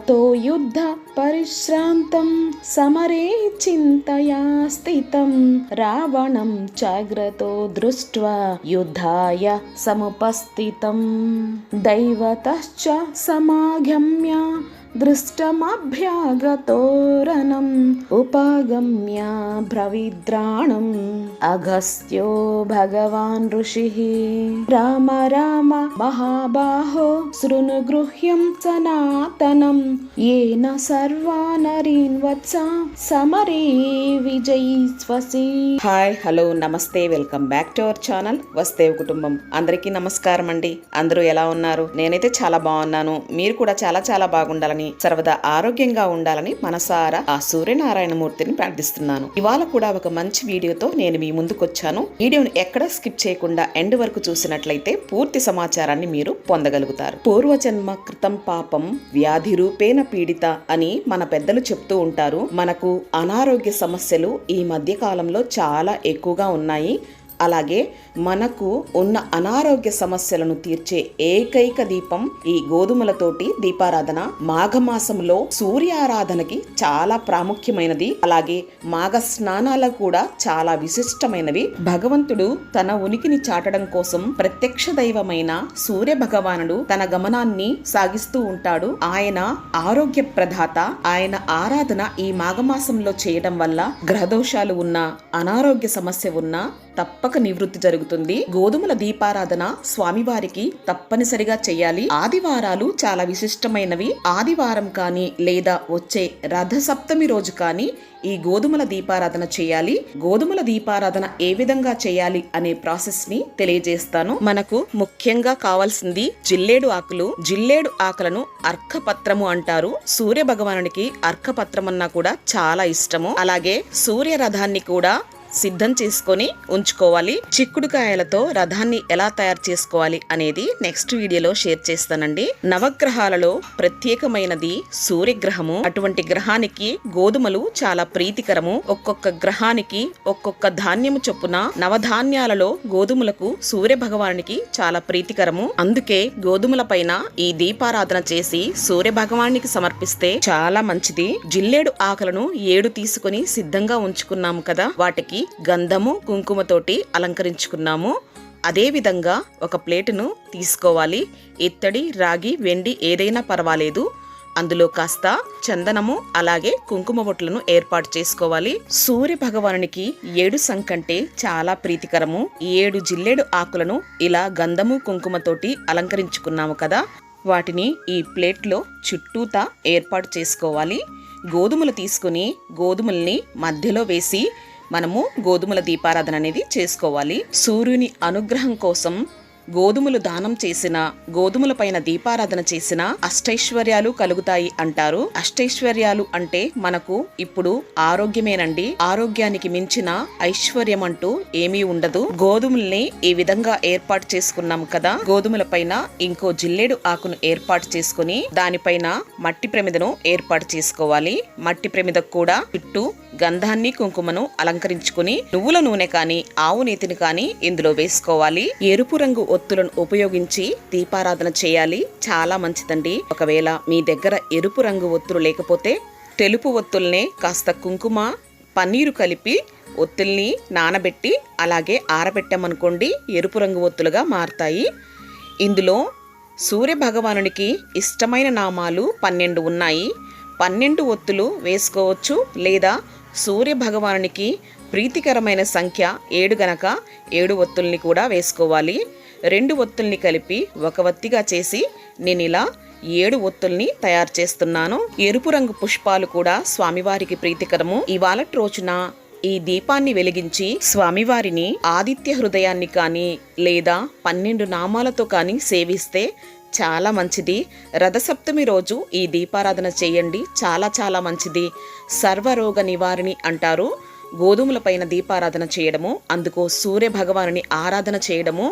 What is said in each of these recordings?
ततो युद्ध परिश्रान्तं समरे चिन्तया स्थितं रावणं चाग्रतो दृष्ट्वा युद्धाय समुपस्थितं दैवतश्च समागम्य दृष्टमभ्यागतोरणम् उपगम्य ब्रवीद्राणम् अगस्त्यो भगवान् ऋषिः राम राम महाबाहो शृणुगृह्यं सनातनं येन सर्वा नरीन् वत्स समरे విజయీస్వసి. హాయ్ హలో నమస్తే, welcome back to our channel Vasudev కుటుంబం. అందరికీ నమస్కారం అండి. అందరూ ఎలా ఉన్నారు? నేనైతే చాలా బాగున్నాను. మీరు కూడా చాలా చాలా బాగుండాలని, సర్వదా ఆరోగ్యంగా ఉండాలని మనసారా ఆ సూర్యనారాయణమూర్తిని ప్రార్థిస్తున్నాను. ఇవాళ కూడా ఒక మంచి వీడియోతో నేను మీ ముందుకు వచ్చాను. వీడియోని ఎక్కడ స్కిప్ చేయకుండా ఎండ్ వరకు చూసినట్లయితే పూర్తి సమాచారాన్ని మీరు పొందగలుగుతారు. పూర్వజన్మ కృతం పాపం వ్యాధి రూపేణ పీడిత అని మన పెద్దలు చెప్తూ ఉంటారు. మనకు అనారోగ్య సమస్యలు ఈ మధ్య కాలంలో చాలా ఎక్కువగా ఉన్నాయి. అలాగే మనకు ఉన్న అనారోగ్య సమస్యలను తీర్చే ఏకైక దీపం ఈ గోధుమలతోటి దీపారాధన. మాఘమాసంలో సూర్యారాధనకి చాలా ప్రాముఖ్యమైనది. అలాగే మాఘ స్నానాలు కూడా చాలా విశిష్టమైనవి. భగవంతుడు తన ఉనికిని చాటడం కోసం ప్రత్యక్ష దైవమైన సూర్య భగవానుడు తన గమనాన్ని సాగిస్తూ ఉంటాడు. ఆయన ఆరోగ్య ప్రదాత. ఆయన ఆరాధన ఈ మాఘమాసంలో చేయడం వల్ల గ్రహదోషాలు ఉన్నా, అనారోగ్య సమస్య ఉన్నా తప్పక నివృత్తి జరుగుతుంది. గోధుమల దీపారాధన స్వామివారికి తప్పనిసరిగా చెయ్యాలి. ఆదివారాలు చాలా విశిష్టమైనవి. ఆదివారం కానీ లేదా వచ్చే రథసప్తమి రోజు కానీ ఈ గోధుమల దీపారాధన చేయాలి. గోధుమల దీపారాధన ఏ విధంగా చేయాలి అనే ప్రాసెస్ ని తెలియజేస్తాను. మనకు ముఖ్యంగా కావాల్సింది జిల్లేడు ఆకులు. జిల్లేడు ఆకులను అర్కపత్రము అంటారు. సూర్య భగవానునికి అర్కపత్రం అన్నా కూడా చాలా ఇష్టము. అలాగే సూర్య రథాన్ని కూడా సిద్ధం చేసుకొని ఉంచుకోవాలి. చిక్కుడుకాయలతో రథాన్ని ఎలా తయారు చేసుకోవాలి అనేది నెక్స్ట్ వీడియోలో షేర్ చేస్తానండి. నవగ్రహాలలో ప్రత్యేకమైనది సూర్యగ్రహము. అటువంటి గ్రహానికి గోధుమలు చాలా ప్రీతికరము. ఒక్కొక్క గ్రహానికి ఒక్కొక్క ధాన్యము చొప్పున నవధాన్యాలలో గోధుమలకు సూర్య భగవానికి చాలా ప్రీతికరము. అందుకే గోధుమల పైన ఈ దీపారాధన చేసి సూర్య భగవానికి సమర్పిస్తే చాలా మంచిది. జిల్లేడు ఆకులను 7 తీసుకుని సిద్ధంగా ఉంచుకున్నాము కదా, వాటికి గంధము కుంకుమతోటి అలంకరించుకున్నాము. అదే విధంగా ఒక ప్లేటును తీసుకోవాలి. ఇత్తడి, రాగి, వెండి ఏదైనా పర్వాలేదు. అందులో కాస్త చందనము అలాగే కుంకుమ బొట్లను ఏర్పాటు చేసుకోవాలి. సూర్య భగవానునికి 7 సంకంటే చాలా ప్రీతికరము. 7 జిల్లేడు ఆకులను ఇలా గంధము కుంకుమతోటి అలంకరించుకున్నాము కదా, వాటిని ఈ ప్లేట్లో చుట్టూతా ఏర్పాటు చేసుకోవాలి. గోధుమలు తీసుకుని గోధుమల్ని మధ్యలో వేసి మనము గోధుమల దీపారాధన అనేది చేసుకోవాలి. సూర్యుని అనుగ్రహం కోసం గోధుమలు దానం చేసిన, గోధుమల పైన దీపారాధన చేసిన అష్టైశ్వర్యాలు కలుగుతాయి అంటారు. అష్టైశ్వర్యాలు అంటే మనకు ఇప్పుడు ఆరోగ్యమేనండి. ఆరోగ్యానికి మించిన ఐశ్వర్యం అంటూ ఏమీ ఉండదు. గోధుమల్ని ఈ విధంగా ఏర్పాటు చేసుకున్నాం కదా, గోధుమల పైన ఇంకో జిల్లేడు ఆకును ఏర్పాటు చేసుకుని దానిపైన మట్టి ప్రమిదను ఏర్పాటు చేసుకోవాలి. మట్టి ప్రమిదకు కూడా చుట్టూ గంధాన్ని కుంకుమను అలంకరించుకుని నువ్వుల నూనె కానీ ఆవు నేతిని కానీ ఇందులో వేసుకోవాలి. ఎరుపు రంగు ఒత్తులను ఉపయోగించి దీపారాధన చేయాలి. చాలా మంచిదండి. ఒకవేళ మీ దగ్గర ఎరుపు రంగు ఒత్తులు లేకపోతే తెలుపు ఒత్తుల్నే కాస్త కుంకుమ పన్నీరు కలిపి ఒత్తుల్ని నానబెట్టి అలాగే ఆరబెట్టామనుకోండి, ఎరుపు రంగు ఒత్తులుగా మారతాయి. ఇందులో సూర్య భగవానునికి ఇష్టమైన నామాలు 12 ఉన్నాయి. 12 ఒత్తులు వేసుకోవచ్చు. లేదా సూర్య భగవానునికి ప్రీతికరమైన సంఖ్య 7 గనక 7 ఒత్తుల్ని కూడా వేసుకోవాలి. 2 ఒత్తుల్ని కలిపి ఒక ఒత్తిగా చేసి నేను ఇలా 7 ఒత్తుల్ని తయారు చేస్తున్నాను. ఎరుపు రంగు పుష్పాలు కూడా స్వామివారికి ప్రీతికరము. ఇవాళ రోజున ఈ దీపాన్ని వెలిగించి స్వామివారిని ఆదిత్య హృదయాన్ని కానీ లేదా 12 నామాలతో కానీ సేవిస్తే చాలా మంచిది. రథసప్తమి రోజు ఈ దీపారాధన చేయండి. చాలా చాలా మంచిది. సర్వరోగ నివారిణి అంటారు. గోధుమలపైన దీపారాధన చేయడము, అందుకు సూర్య భగవానుని ఆరాధన చేయడము,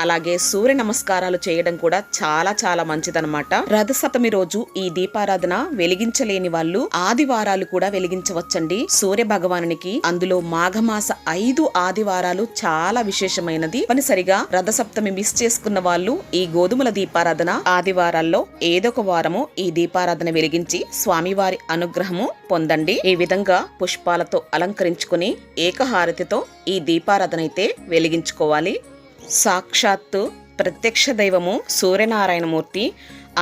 అలాగే సూర్య నమస్కారాలు చేయడం కూడా చాలా చాలా మంచిదన్నమాట. రథసప్తమి రోజు ఈ దీపారాధన వెలిగించలేని వాళ్ళు ఆదివారాలు కూడా వెలిగించవచ్చండి సూర్య భగవానునికి. అందులో మాఘమాస 5 ఆదివారాలు చాలా విశేషమైనది. తప్పనిసరిగా రథసప్తమి మిస్ చేసుకున్న వాళ్ళు ఈ గోధుమల దీపారాధన ఆదివారాల్లో ఏదొక వారము ఈ దీపారాధన వెలిగించి స్వామివారి అనుగ్రహము పొందండి. ఈ విధంగా పుష్పాలతో అలంకరించుకుని ఏకహారతితో ఈ దీపారాధన అయితే వెలిగించుకోవాలి. సాక్షాత్తు ప్రత్యక్ష దైవము సూర్యనారాయణమూర్తి,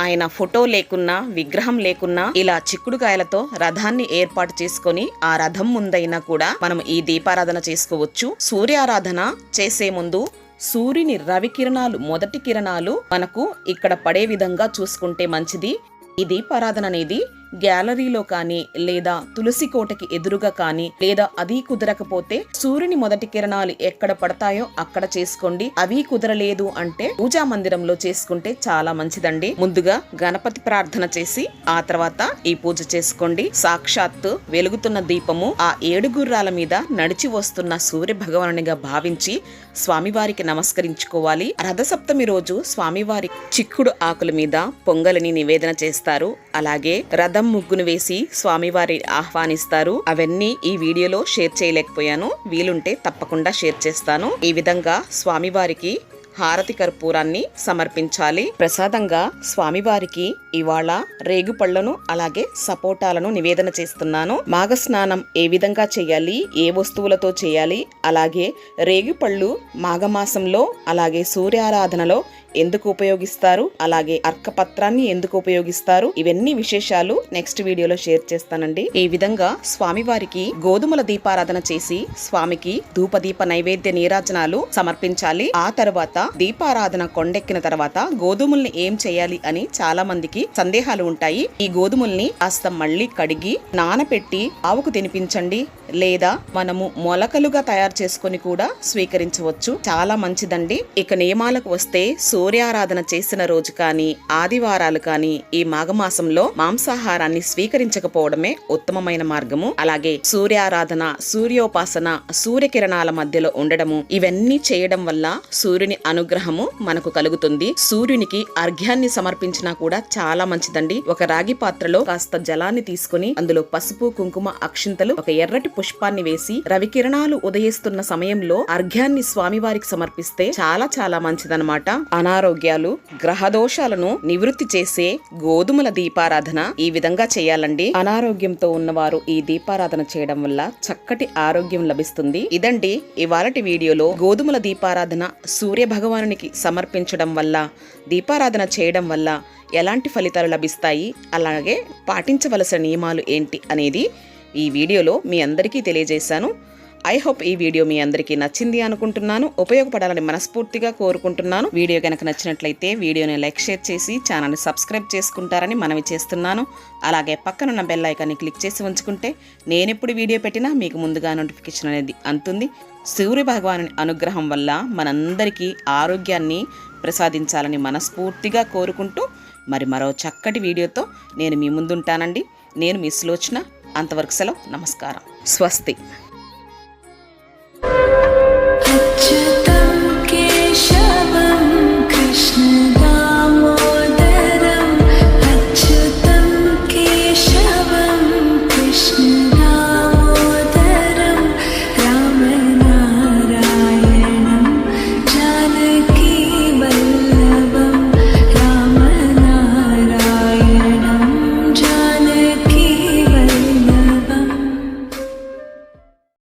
ఆయన ఫోటో లేకున్నా విగ్రహం లేకున్నా ఇలా చిక్కుడుకాయలతో రథాన్ని ఏర్పాటు చేసుకొని ఆ రథం ముందైనా కూడా మనం ఈ దీపారాధన చేసుకోవచ్చు. సూర్యారాధన చేసే ముందు సూర్యుని రవి కిరణాలు, మొదటి కిరణాలు మనకు ఇక్కడ పడే విధంగా చూసుకుంటే మంచిది. ఈ దీపారాధన అనేది గ్యాలరీలో కానీ లేదా తులసి కోటకి ఎదురుగా కానీ, లేదా అది కుదరకపోతే సూర్యుని మొదటి కిరణాలు ఎక్కడ పడతాయో అక్కడ చేసుకోండి. అవి కుదరలేదు అంటే పూజా మందిరంలో చేసుకుంటే చాలా మంచిదండి. ముందుగా గణపతి ప్రార్థన చేసి ఆ తర్వాత ఈ పూజ చేసుకోండి. సాక్షాత్తు వెలుగుతున్న దీపము ఆ 7 గుర్రాల మీద నడిచి వస్తున్న సూర్య భగవానునిగా భావించి స్వామివారికి నమస్కరించుకోవాలి. రథసప్తమి రోజు స్వామివారి చిక్కుడు ఆకుల మీద పొంగలిని నివేదన చేస్తారు. అలాగే రథం ముగ్గును వేసి స్వామివారి ఆహ్వానిస్తారు. అవన్నీ ఈ వీడియోలో షేర్ చేయలేకపోయాను, వీలుంటే తప్పకుండా షేర్ చేస్తాను. ఈ విధంగా స్వామివారికి హారతి కర్పూరాన్ని సమర్పించాలి. ప్రసాదంగా స్వామివారికి ఇవాళ రేగుపళ్లను అలాగే సపోటాలను నివేదన చేస్తున్నాను. మాఘస్నానం ఏ విధంగా చేయాలి, ఏ వస్తువులతో చేయాలి, అలాగే రేగుపళ్ళు మాఘమాసంలో అలాగే సూర్యారాధనలో ఎందుకు ఉపయోగిస్తారు, అలాగే అర్కపత్రాన్ని ఎందుకు ఉపయోగిస్తారు, ఇవన్నీ విశేషాలు నెక్స్ట్ వీడియోలో షేర్ చేస్తానండి. ఈ విధంగా స్వామివారికి గోధుమల దీపారాధన చేసి స్వామికి ధూపదీప నైవేద్య నీరాజనాలు సమర్పించాలి. ఆ తర్వాత దీపారాధన కొండెక్కిన తర్వాత గోధుమల్ని ఏం చేయాలి అని చాలా మందికి సందేహాలు ఉంటాయి. ఈ గోధుమల్ని కాస్త మళ్ళీ కడిగి నానపెట్టి ఆవుకు తినిపించండి, లేదా మనము మొలకలుగా తయారు చేసుకొని కూడా స్వీకరించవచ్చు. చాలా మంచిదండి. ఇక నియమాలకు వస్తే సూర్యారాధన చేసిన రోజు కానీ ఆదివారాలు కానీ ఈ మాఘమాసంలో మాంసాహారాన్ని స్వీకరించకపోవడమే ఉత్తమమైన మార్గము. అలాగే సూర్యారాధన, సూర్యోపాసన, సూర్యకిరణాల మధ్యలో ఉండడము, ఇవన్నీ చేయడం వల్ల సూర్యుని అనుగ్రహము మనకు కలుగుతుంది. సూర్యునికి అర్ఘ్యాన్ని సమర్పించినా కూడా చాలా మంచిదండి. ఒక రాగి పాత్రలో కాస్త జలాన్ని తీసుకుని అందులో పసుపు, కుంకుమ, అక్షింతలు, ఒక ఎర్రటి పుష్పాన్ని వేసి రవికిరణాలు ఉదయిస్తున్న సమయంలో అర్ఘ్యాన్ని స్వామివారికి సమర్పిస్తే చాలా చాలా మంచిదన్నమాట. అనారోగ్యాలు, గ్రహదోషాలను నివృత్తి చేసే గోధుమల దీపారాధన ఈ విధంగా చేయాలండి. అనారోగ్యంతో ఉన్నవారు ఈ దీపారాధన చేయడం వల్ల చక్కటి ఆరోగ్యం లభిస్తుంది. ఇదండి ఇవాళటి వీడియోలో గోధుమల దీపారాధన సూర్య భగవానునికి సమర్పించడం వల్ల, దీపారాధన చేయడం వల్ల ఎలాంటి ఫలితాలు లభిస్తాయి, అలాగే పాటించవలసిన నియమాలు ఏంటి అనేది ఈ వీడియోలో మీ అందరికీ తెలియజేశాను. ఐ హోప్ ఈ వీడియో మీ అందరికీ నచ్చింది అనుకుంటున్నాను, ఉపయోగపడాలని మనస్ఫూర్తిగా కోరుకుంటున్నాను. వీడియో కనుక నచ్చినట్లయితే వీడియోని లైక్, షేర్ చేసి ఛానల్ని సబ్స్క్రైబ్ చేసుకుంటారని మనవి చేస్తున్నాను. అలాగే పక్కనున్న బెల్ ఐకాన్ని క్లిక్ చేసి ఉంచుకుంటే నేనెప్పుడు వీడియో పెట్టినా మీకు ముందుగా నోటిఫికేషన్ అనేది అందుతుంది. సూర్య భగవాను అనుగ్రహం వల్ల మనందరికీ ఆరోగ్యాన్ని ప్రసాదించాలని మనస్ఫూర్తిగా కోరుకుంటూ మరి మరో చక్కటి వీడియోతో నేను మీ ముందుంటానండి. నేను మీ సులోచన. అంతవరకు సెలవు. నమస్కారం. స్వస్తి.